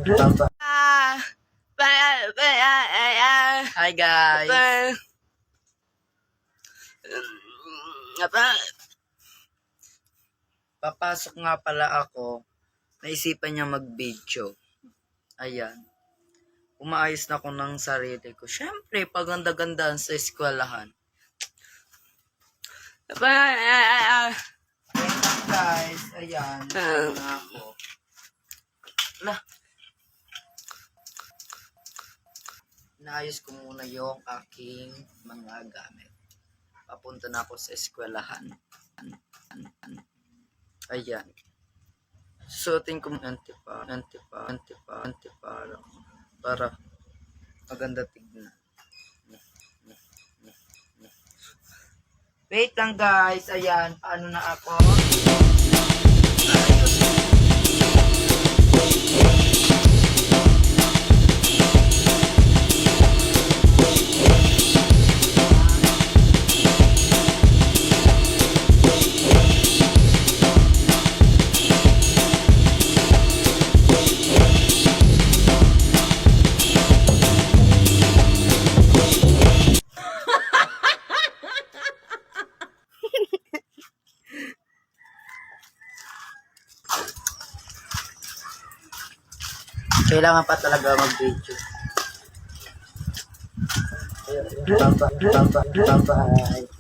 Hi guys. Papasok nga pala ako. Naisipan niya mag-video. Ayan. Umaayos na ko ng sarili ko. Siyempre, paganda-gandaan sa eskwelahan. Guys, ayan. Na ako. Lah. Naayos ko muna yung aking mga gamit. Papunta na ako sa eskwelahan. Ayan. Suotin ko antipara para maganda tignan. Wait lang guys. Ayan. Paano na ako? Kailangan pa talaga mag-video. Bye-bye.